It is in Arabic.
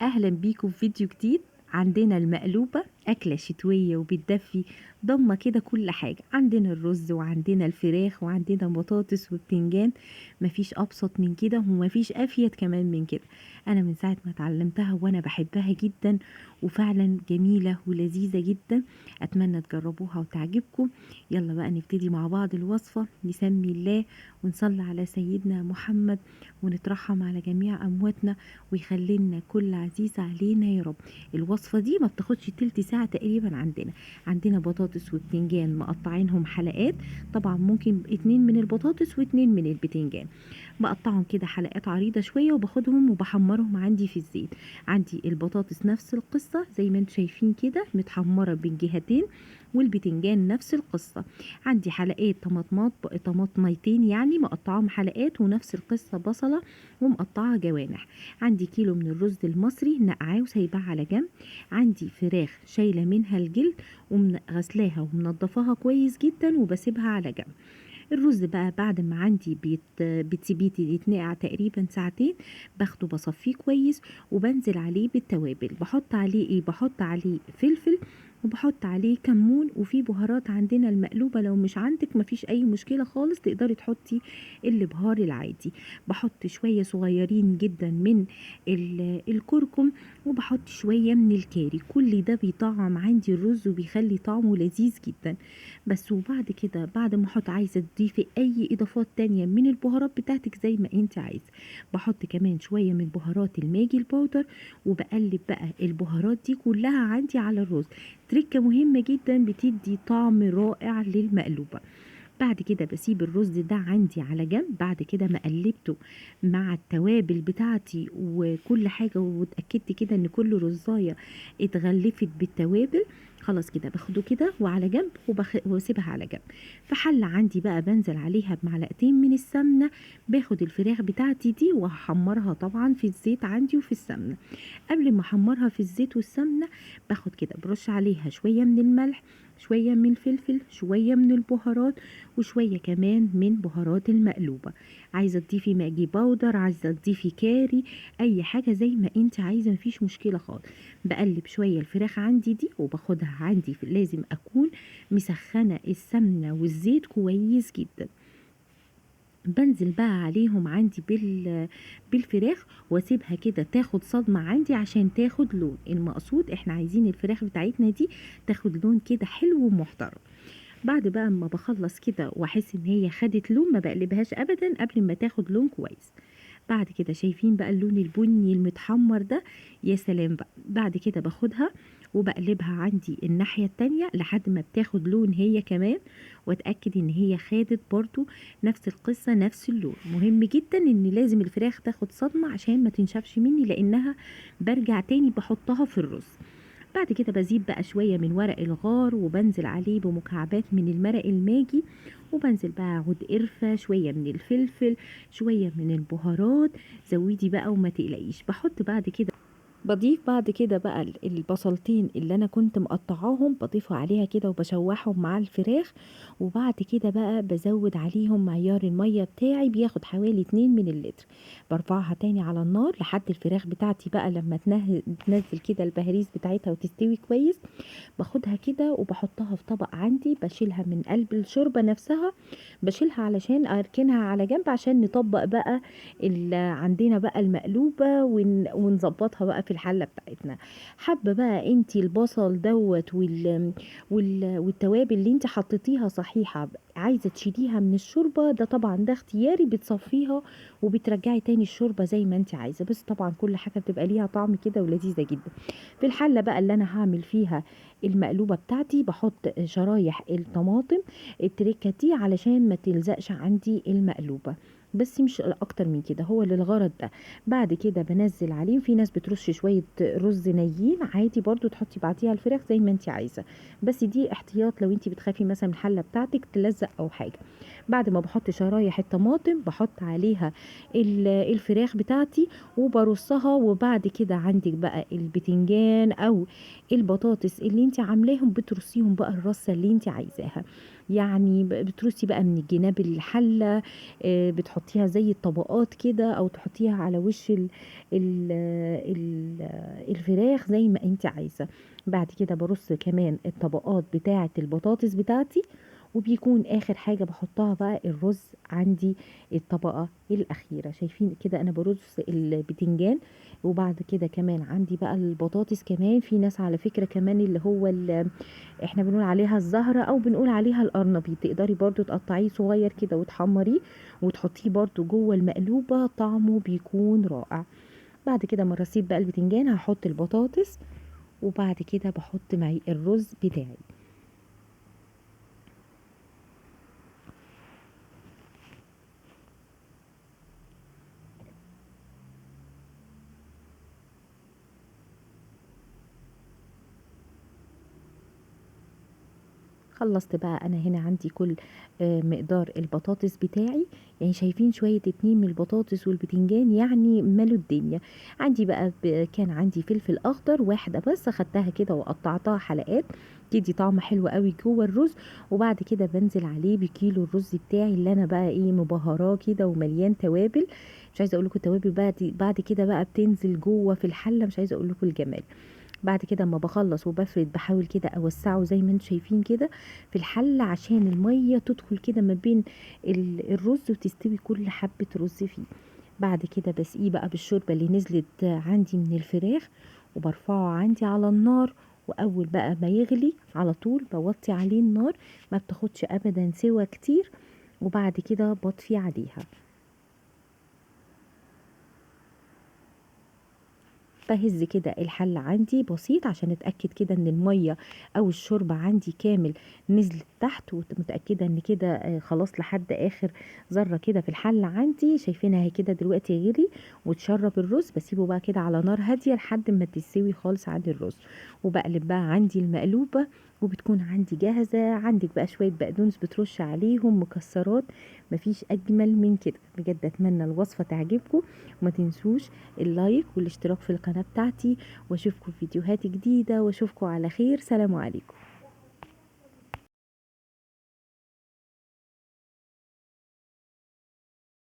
أهلا بيكم في فيديو جديد. عندنا المقلوبة أكلة شتوية وبتدفي، ضمة كده كل حاجة. عندنا الرز وعندنا الفراخ وعندنا بطاطس وبتنجان. مفيش أبسط من كده ومفيش أفيد كمان من كده. أنا من ساعة ما اتعلمتها وأنا بحبها جدا، وفعلا جميلة ولذيذة جدا. أتمنى تجربوها وتعجبكم. يلا بقى نبتدي مع بعض الوصفة. نسمي الله ونصلي على سيدنا محمد ونترحم على جميع أمواتنا ويخلينا كل عزيز علينا يا رب. الوصفة دي ما بتاخدش تلت ساعة تقريبا. عندنا بطاطس وبتنجان مقطعينهم حلقات. طبعا ممكن 2 من البطاطس و2 من البتنجان، بقطعهم كده حلقات عريضة شوية وباخدهم وبحمرهم عندي في الزيت. عندي البطاطس نفس القصة زي ما انتم شايفين كده متحمرة بالجهتين، والبتنجان نفس القصة. عندي حلقات طماطميتين يعني مقطعاهم حلقات، ونفس القصة بصلة ومقطعة جوانح. عندي كيلو من الرز المصري نقعاه وسايباه على جنب. عندي فراخ شايلة منها الجلد وغسلاها ومنضفاها كويس جدا وبسيبها على جنب. الرز بقى بعد ما عندي بتسيبيه يتنقع تقريبا ساعتين، باخده بصفيه كويس وبنزل عليه بالتوابل. بحط عليه ايه؟ بحط عليه فلفل وبحط عليه كمون، وفي بهارات عندنا المقلوبة. لو مش عندك مفيش اي مشكلة خالص، تقدري تحطي البهار العادي. بحط شوية صغيرين جدا من الكركم، وبحط شوية من الكاري. كل ده بيطعم عندي الرز وبيخلي طعمه لذيذ جدا. بس وبعد كده بعد ما احط، عايزه تضيفي اي اضافات تانية من البهارات بتاعتك زي ما انت عايزه. بحط كمان شويه من بهارات الماجي الباودر، وبقلب بقى البهارات دي كلها عندي على الرز. تركه مهمه جدا بتدي طعم رائع للمقلوبه. بعد كده بسيب الرز ده عندي على جنب. بعد كده ما قلبته مع التوابل بتاعتي وكل حاجة، واتأكدت كده ان كل رزاية اتغلفت بالتوابل. خلاص كده باخده كده وعلى جنب واسيبها على جنب. في حلة عندي بقى بنزل عليها بمعلقتين من السمنة. باخد الفراخ بتاعتي دي وهحمرها طبعا في الزيت عندي وفي السمنة. قبل ما احمرها في الزيت والسمنة، باخد كده برش عليها شوية من الملح، شوية من الفلفل، شوية من البهارات، وشوية كمان من بهارات المقلوبة. عايزة تضيفي ماجي باودر، عايزة تضيفي كاري، اي حاجة زي ما انت عايزة، مفيش مشكلة خالص. بقلب شوية الفراخ عندي دي وباخدها عندي لازم اكون مسخنة السمنة والزيت كويس جدا. بنزل بقى عليهم عندي بالفراخ واسيبها كده تاخد صدمة عندي عشان تاخد لون. المقصود احنا عايزين الفراخ بتاعتنا دي تاخد لون كده حلو ومحترم. بعد بقى ما بخلص كده واحس ان هي خدت لون، ما بقلبهاش ابدا قبل ما تاخد لون كويس. بعد كده شايفين بقى اللون البني المتحمر ده؟ يا سلام بقى. بعد كده باخدها وبقلبها عندي الناحية التانية لحد ما بتاخد لون هي كمان، واتأكد ان هي خدت برضو نفس القصة نفس اللون. مهم جدا ان لازم الفراخ تاخد صدمة عشان ما تنشفش مني، لانها برجع تاني بحطها في الرز. بعد كده بزيد بقى شوية من ورق الغار وبنزل عليه بمكعبات من المرق الماجي، وبنزل بقى عود قرفة، شوية من الفلفل، شوية من البهارات. زودي بقى وما تقلقيش. بضيف بعد كده بقى البصلتين اللي انا كنت مقطعاهم، بضيفه عليها كده وبشوحهم مع الفراخ. وبعد كده بقى بزود عليهم معيار المية بتاعي، بياخد حوالي 2 من اللتر. برفعها تاني على النار لحد الفراخ بتاعتي بقى لما تنزل كده البهاريز بتاعتها وتستوي كويس. باخدها كده وبحطها في طبق عندي، بشيلها من قلب الشوربة نفسها، بشيلها علشان اركنها على جنب عشان نطبق بقى عندنا بقى المقلوبة ونظبطها بقى في الحلة بتاعتنا. حابة بقى انتي البصل دوت والتوابل اللي انتي حطيتيها صحيحة، عايزة تشيليها من الشوربة، ده طبعا ده اختياري. بتصفيها وبترجعي تاني الشوربة زي ما انتي عايزة. بس طبعا كل حاجة بتبقى ليها طعم كده ولذيذة جدا. في الحلة بقى اللي انا هعمل فيها المقلوبة بتاعتي، بحط شرايح الطماطم. التركة دي علشان ما تلزقش عندي المقلوبة، بس مش اكتر من كده، هو للغرض ده. بعد كده بنزل عليه. في ناس بترش شوية رز نيين عادي، برضو تحطي بعديها الفراخ زي ما انت عايزة، بس دي احتياط لو انت بتخافي مثلا الحلة بتاعتك تلزق او حاجة. بعد ما بحط شرايح الطماطم بحط عليها الفراخ بتاعتي وبرصها. وبعد كده عندك بقى البتنجان او البطاطس اللي انت عاملاهم، بترصيهم بقى الرصة اللي انت عايزاها. يعني بترصي بقى من الجناب الحلة، بتحطيها زي الطبقات كده، او تحطيها على وش ال ال ال الفراخ زي ما انت عايزة. بعد كده برص كمان الطبقات بتاعة البطاطس بتاعتي، وبيكون اخر حاجة بحطها بقى الرز عندي الطبقة الاخيرة. شايفين كده انا برص البتنجان، وبعد كده كمان عندي بقى البطاطس. كمان في ناس على فكرة كمان اللي هو احنا بنقول عليها الزهرة او بنقول عليها القرنبيط، تقدري برضو تقطعيه صغير كده وتحمريه وتحطيه برضو جوه المقلوبة، طعمه بيكون رائع. بعد كده ما رصيت بقى البتنجان هحط البطاطس، وبعد كده بحط معي الرز بتاعي. خلصت بقى انا هنا عندي كل مقدار البطاطس بتاعي. يعني شايفين شوية اتنين من البطاطس والبتنجان يعني ملوا الدنيا. عندي بقى كان عندي فلفل اخضر واحدة بس، اخدتها كده وقطعتها حلقات تدي طعم حلو قوي جوه الرز. وبعد كده بنزل عليه بكيلو الرز بتاعي اللي انا بقى ايه مبهراه كده ومليان توابل. مش عايزه اقول لكم التوابل بقى بعد كده بقى بتنزل جوه في الحله، مش عايزه اقول لكم الجمال. بعد كده اما بخلص وبفرد بحاول كده اوسعه زي ما انتم شايفين كده في الحله، عشان الميه تدخل كده ما بين الرز وتستوي كل حبه رز فيه. بعد كده بسقيه بقى بالشوربه اللي نزلت عندي من الفراخ، وبرفعه عندي على النار. واول بقى ما يغلي على طول بوطي عليه النار، ما بتاخدش ابدا سوا كتير، وبعد كده بطفي عليها. بهز كده الحل عندي بسيط عشان اتاكد كده ان الميه او الشوربه عندي كامل نزلت تحت، ومتاكده ان كده خلاص لحد اخر ذره كده في الحل عندي. شايفينها هي كده دلوقتي غلي وتشرب الرز. بسيبه بقى كده على نار هاديه لحد ما تستوي خالص عندي الرز، وبقلب بقى عندي المقلوبه وبتكون عندي جاهزه. عندك بقى شويه بقدونس بترش عليهم مكسرات، مفيش اجمل من كده بجد. اتمنى الوصفه تعجبكم، وما تنسوش اللايك والاشتراك في القناة بتاعتي، واشوفكم في فيديوهات جديدة، واشوفكم على خير. سلام عليكم.